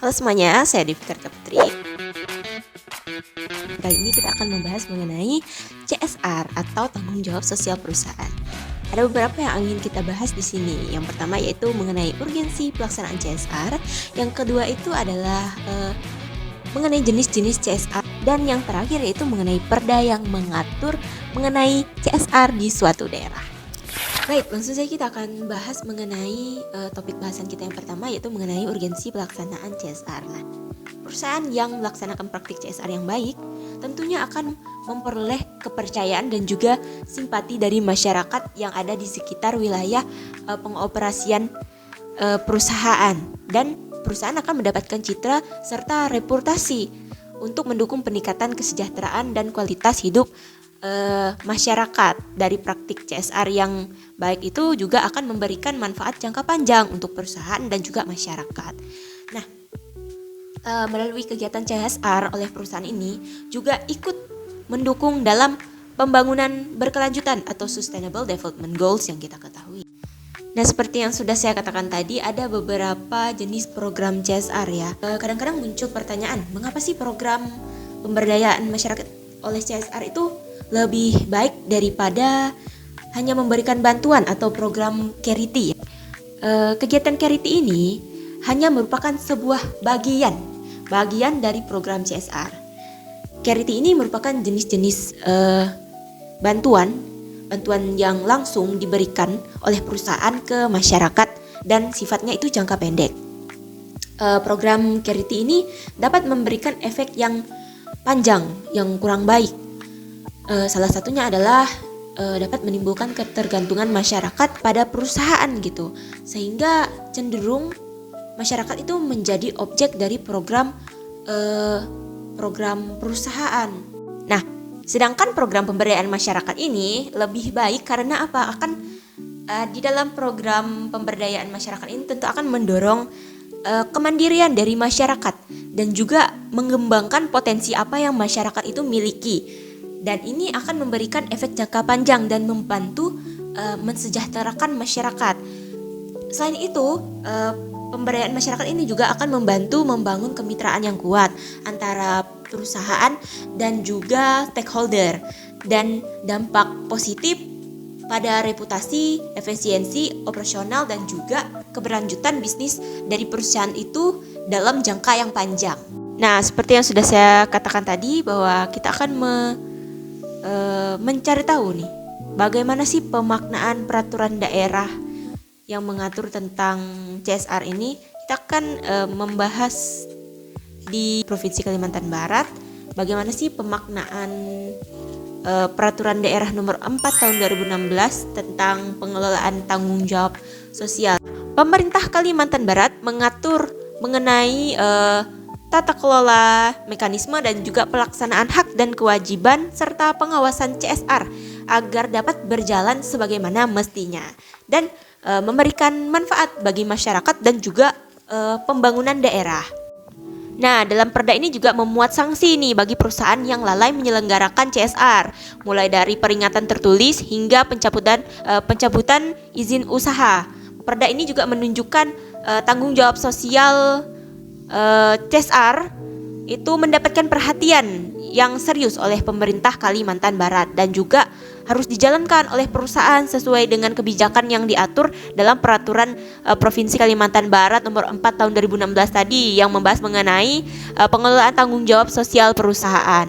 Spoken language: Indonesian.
Halo semuanya, saya Devi Kartika Putri. Kali ini kita akan membahas mengenai CSR atau tanggung jawab sosial perusahaan. Ada beberapa yang ingin kita bahas di sini. Yang pertama yaitu mengenai urgensi pelaksanaan CSR. Yang kedua itu adalah mengenai jenis-jenis CSR. Dan yang terakhir yaitu mengenai perda yang mengatur mengenai CSR di suatu daerah. Baik, langsung saja kita akan bahas mengenai topik bahasan kita yang pertama yaitu mengenai urgensi pelaksanaan CSR. Nah, perusahaan yang melaksanakan praktik CSR yang baik tentunya akan memperoleh kepercayaan dan juga simpati dari masyarakat yang ada di sekitar wilayah pengoperasian perusahaan, dan perusahaan akan mendapatkan citra serta reputasi untuk mendukung peningkatan kesejahteraan dan kualitas hidup masyarakat. Dari praktik CSR yang baik itu juga akan memberikan manfaat jangka panjang untuk perusahaan dan juga masyarakat. Nah, melalui kegiatan CSR oleh perusahaan ini juga ikut mendukung dalam pembangunan berkelanjutan atau Sustainable Development Goals yang kita ketahui. Nah, seperti yang sudah saya katakan tadi, ada beberapa jenis program CSR ya. Kadang-kadang muncul pertanyaan, mengapa sih program pemberdayaan masyarakat oleh CSR itu lebih baik daripada hanya memberikan bantuan atau program charity. Kegiatan charity ini hanya merupakan sebuah bagian dari program CSR. Charity ini merupakan jenis-jenis bantuan yang langsung diberikan oleh perusahaan ke masyarakat dan sifatnya itu jangka pendek. Program charity ini dapat memberikan efek yang panjang yang kurang baik. Salah satunya adalah dapat menimbulkan ketergantungan masyarakat pada perusahaan gitu, sehingga cenderung masyarakat itu menjadi objek dari program perusahaan. Nah, sedangkan program pemberdayaan masyarakat ini lebih baik karena apa? Di dalam program pemberdayaan masyarakat ini tentu akan mendorong kemandirian dari masyarakat dan juga mengembangkan potensi apa yang masyarakat itu miliki. Dan ini akan memberikan efek jangka panjang dan membantu mensejahterakan masyarakat. Selain itu, pemberdayaan masyarakat ini juga akan membantu membangun kemitraan yang kuat antara perusahaan dan juga stakeholder, dan dampak positif pada reputasi, efisiensi operasional dan juga keberlanjutan bisnis dari perusahaan itu dalam jangka yang panjang. Nah, seperti yang sudah saya katakan tadi bahwa kita akan mencari tahu nih bagaimana sih pemaknaan peraturan daerah yang mengatur tentang CSR ini. Kita akan membahas di Provinsi Kalimantan Barat bagaimana sih pemaknaan peraturan daerah nomor 4 tahun 2016 tentang pengelolaan tanggung jawab sosial. Pemerintah Kalimantan Barat mengatur mengenai tata kelola, mekanisme dan juga pelaksanaan hak dan kewajiban serta pengawasan CSR agar dapat berjalan sebagaimana mestinya dan memberikan manfaat bagi masyarakat dan juga pembangunan daerah. Nah, dalam perda ini juga memuat sanksi nih bagi perusahaan yang lalai menyelenggarakan CSR, mulai dari peringatan tertulis hingga pencabutan izin usaha. Perda ini juga menunjukkan tanggung jawab sosial CSR itu mendapatkan perhatian yang serius oleh pemerintah Kalimantan Barat dan juga harus dijalankan oleh perusahaan sesuai dengan kebijakan yang diatur dalam peraturan Provinsi Kalimantan Barat nomor 4 tahun 2016 tadi yang membahas mengenai pengelolaan tanggung jawab sosial perusahaan.